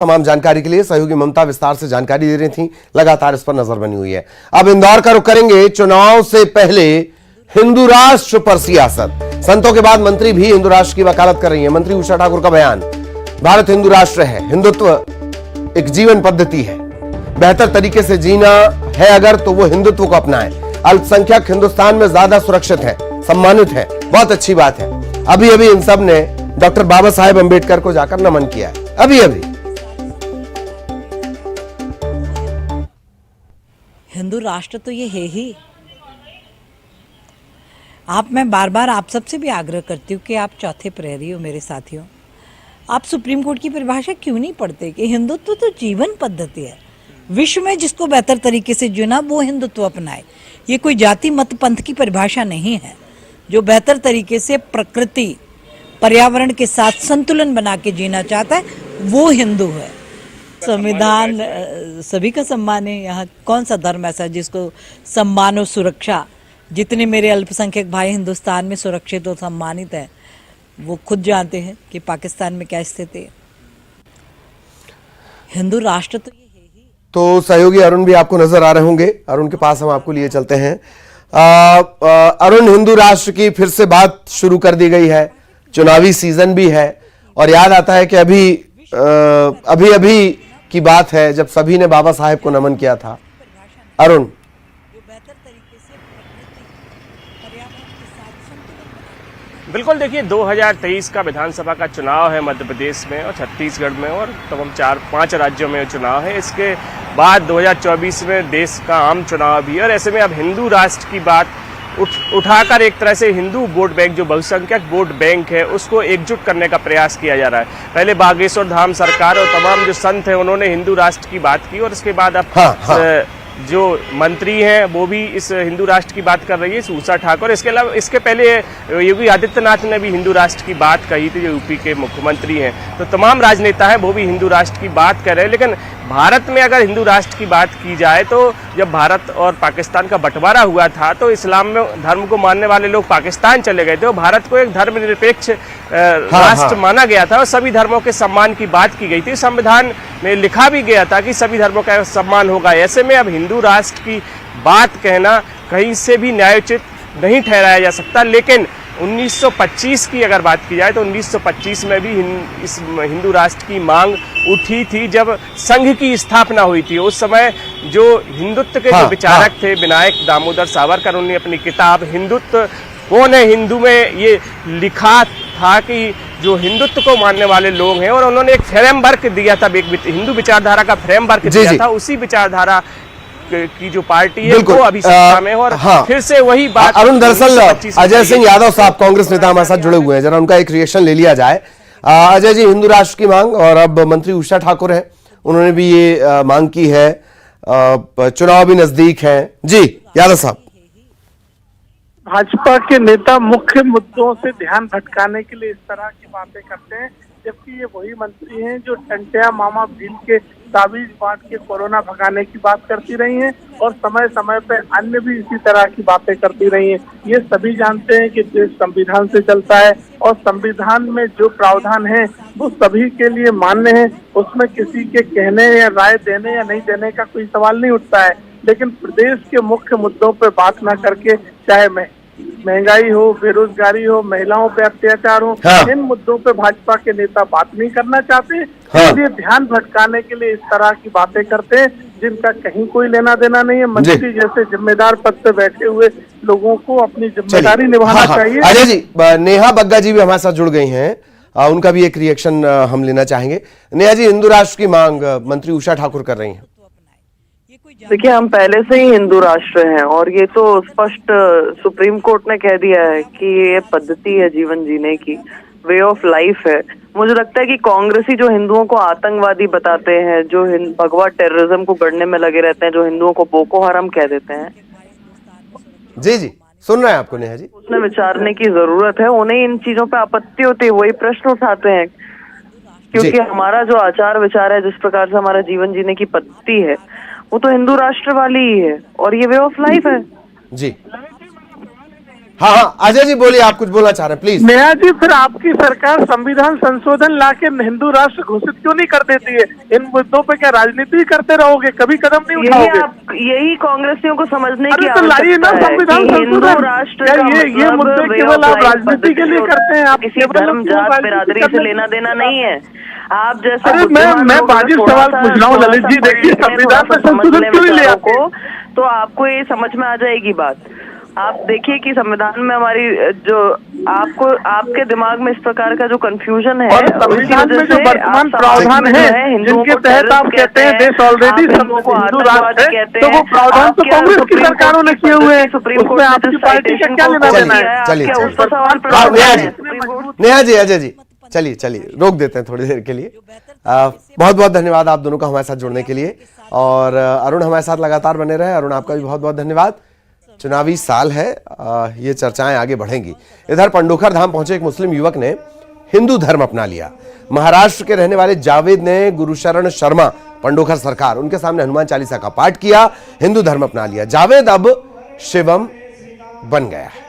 तमाम जानकारी के लिए सहयोगी ममता विस्तार से जानकारी दे रही थी, लगातार इस पर नजर बनी हुई है। अब इंदौर का रुख करेंगे। चुनाव से पहले हिंदू राष्ट्र पर सियासत, संतों के बाद मंत्री भी हिंदू राष्ट्र की वकालत कर रही है। मंत्री उषा ठाकुर का बयान, भारत हिंदू राष्ट्र है, हिंदुत्व एक जीवन पद्धति है, बेहतर तरीके से जीना है अगर तो वो हिंदुत्व को अपनाए। अल्पसंख्यक हिंदुस्तान में ज्यादा सुरक्षित है, सम्मानित है, बहुत अच्छी बात है। अभी अभी इन सब ने डॉक्टर बाबा साहेब अंबेडकर को जाकर नमन किया है, अभी अभी। हिंदू राष्ट्र तो ये है ही। मैं बार बार आप सबसे भी आग्रह करती हूँ कि आप चौथे प्रहरी हो मेरे साथियों। आप सुप्रीम कोर्ट की परिभाषा क्यों नहीं पढ़ते कि हिंदुत्व तो जीवन पद्धति है, विश्व में जिसको बेहतर तरीके से जीना वो हिंदुत्व अपनाए। ये कोई जाति मत पंथ की परिभाषा नहीं है। जो बेहतर तरीके से प्रकृति पर्यावरण के साथ संतुलन बना के जीना चाहता है वो हिंदू है। संविधान सभी का सम्मान है। यहाँ कौन सा धर्म ऐसा है जिसको सम्मान और सुरक्षा, जितने मेरे अल्पसंख्यक भाई हिंदुस्तान में सुरक्षित और सम्मानित है वो खुद जानते हैं कि पाकिस्तान में क्या स्थिति है। हिंदू राष्ट्र तो ये है ही। तो सहयोगी अरुण भी आपको नजर आ रहे होंगे, अरुण के पास हम आपको लिए चलते हैं। अरुण, हिंदू राष्ट्र की फिर से बात शुरू कर दी गई है, चुनावी सीजन भी है और याद आता है कि अभी की बात है जब सभी ने बाबा साहेब को नमन किया था। अरुण, बिल्कुल, देखिए 2023 का विधानसभा का चुनाव है मध्य प्रदेश में और छत्तीसगढ़ में और तमाम 4-5 राज्यों में चुनाव है। इसके बाद 2024 में देश का आम चुनाव भी है और ऐसे में अब हिंदू राष्ट्र की बात उठाकर एक तरह से हिंदू वोट बैंक, जो बहुसंख्यक वोट बैंक है, उसको एकजुट करने का प्रयास किया जा रहा है। पहले बागेश्वर धाम सरकार और तमाम जो संत हैं उन्होंने हिंदू राष्ट्र की बात की और उसके बाद अब जो मंत्री हैं वो भी इस हिंदू राष्ट्र की बात कर रही है, उषा ठाकुर। इसके अलावा इसके पहले योगी आदित्यनाथ ने भी हिंदू राष्ट्र की बात कही थी, जो यूपी के मुख्यमंत्री हैं। तो तमाम राजनेता हैं वो भी हिंदू राष्ट्र की बात कर रहे हैं। लेकिन भारत में अगर हिंदू राष्ट्र की बात की जाए तो जब भारत और पाकिस्तान का बंटवारा हुआ था तो इस्लाम में धर्म को मानने वाले लोग पाकिस्तान चले गए थे और भारत को एक धर्मनिरपेक्ष राष्ट्र माना गया था और सभी धर्मों के सम्मान की बात की गई थी। संविधान में लिखा भी गया था कि सभी धर्मों का सम्मान होगा। ऐसे में अब हिंदू राष्ट्र की बात कहना कहीं से भी न्यायोचित नहीं ठहराया जा सकता। लेकिन 1925 की अगर बात की जाए तो 1925 में भी इस हिंदू राष्ट्र की मांग उठी थी जब संघ की स्थापना हुई थी। उस समय जो हिंदुत्व के जो विचारक थे विनायक दामोदर सावरकर, उन्होंने अपनी किताब हिंदुत्व कौन है हिंदू में ये लिखा था कि जो हिंदुत्व को मानने वाले लोग हैं, और उन्होंने एक फ्रेमवर्क दिया था, एक हिंदू विचारधारा का फ्रेमवर्क दिया था। उसी विचारधारा की जो पार्टी है वो अभी सत्ता में और फिर से वही बात। अरुण, दरअसल अजय सिंह यादव साहब कांग्रेस नेता हमारे साथ जुड़े हुए हैं, जरा उनका एक रिएक्शन ले लिया जाए। अजय जी, हिंदू राष्ट्र की मांग और अब मंत्री उषा ठाकुर है, उन्होंने भी ये मांग की है, चुनाव भी नजदीक है। जी यादव साहब। भाजपा के नेता मुख्य मुद्दों से ध्यान भटकाने के लिए इस तरह की बातें करते हैं, जबकि ये वही मंत्री हैं जो टंटिया मामा भील के ताबीज बांट के कोरोना भगाने की बात करती रही हैं और समय समय पे अन्य भी इसी तरह की बातें करती रही हैं। ये सभी जानते हैं कि देश संविधान से चलता है और संविधान में जो प्रावधान है वो सभी के लिए मान्य है। उसमें किसी के कहने या राय देने या नहीं देने का कोई सवाल नहीं उठता है। लेकिन प्रदेश के मुख्य मुद्दों पर बात न करके, चाहे महंगाई हो, बेरोजगारी हो, महिलाओं पे अत्याचार हो, इन मुद्दों पे भाजपा के नेता बात नहीं करना चाहते, इसलिए ध्यान भटकाने के लिए इस तरह की बातें करते हैं जिनका कहीं कोई लेना देना नहीं है। मंत्री जैसे जिम्मेदार पद पे बैठे हुए लोगों को अपनी जिम्मेदारी निभाना चाहिए। अजय जी, नेहा बग्गा जी भी हमारे साथ जुड़ गई हैं, उनका भी एक रिएक्शन हम लेना चाहेंगे। नेहा जी, हिंदू राष्ट्र की मांग मंत्री उषा ठाकुर कर रही हैं। देखिए, हम पहले से ही हिंदू राष्ट्र हैं और ये तो स्पष्ट सुप्रीम कोर्ट ने कह दिया है कि ये पद्धति है जीवन जीने की, वे ऑफ लाइफ है। मुझे लगता है कि कांग्रेसी जो हिंदुओं को आतंकवादी बताते हैं, जो भगवा टेररिज्म को गढ़ने में लगे रहते हैं, जो हिंदुओं को बोको हराम कह देते हैं। जी जी, सुन रहे हैं आपको नेहा जी। उसने विचारने की जरूरत है। उन्हें इन चीजों पे आपत्ति होती है, वही प्रश्न उठाते हैं, क्योंकि हमारा जो आचार विचार है, जिस प्रकार से हमारा जीवन जीने की पद्धति है, वो तो हिंदू राष्ट्र वाली ही है और ये वे ऑफ लाइफ है। जी हाँ हाँ अजय जी बोलिए, आप कुछ बोलना चाह रहे हैं प्लीज। नेहा जी, फिर आपकी सरकार संविधान संशोधन लाके हिंदू राष्ट्र घोषित क्यों नहीं कर देती है? इन मुद्दों पे क्या राजनीति करते रहोगे, कभी कदम नहीं उठाओगे? यही कांग्रेसियों को समझने की अरे तो लाइए ना संविधान संशोधन। राष्ट्र ये मुद्दे केवल आप राजनीति के लिए करते हैं, आप किसी धर्म जात बिरादरी से लेना देना नहीं है। आप जैसे अरे मैं वाजिब सवाल पूछ रहा हूँ ललित जी, देखिए संविधान में संशोधन क्यों नहीं ले आते? तो आपको ये समझ में आ जाएगी बात। आप देखिए कि संविधान में हमारी जो आपके दिमाग में इस प्रकार का जो कंफ्यूजन है, और संविधान में जो वर्तमान प्रावधान है जिनके तहत आप कहते हैं देश ऑलरेडी हिंदू राष्ट्र है, तो वो प्रावधान तो कांग्रेस की सरकारों ने किए हुए हैं, सुप्रीम कोर्ट आपकी पार्टी का क्या लेना देना है? चलिए नेहा जी, अजय जी, चलिए रोक देते हैं थोड़ी देर के लिए। बहुत बहुत धन्यवाद आप दोनों का हमारे साथ जुड़ने के लिए, और अरुण हमारे साथ लगातार बने रहे। अरुण आपका भी बहुत बहुत धन्यवाद। चुनावी साल है, ये चर्चाएं आगे बढ़ेंगी। इधर पंडोखर धाम पहुंचे एक मुस्लिम युवक ने हिंदू धर्म अपना लिया। महाराष्ट्र के रहने वाले जावेद ने गुरुशरण शर्मा पंडोखर सरकार उनके सामने हनुमान चालीसा का पाठ किया, हिंदू धर्म अपना लिया। जावेद अब शिवम बन गया है।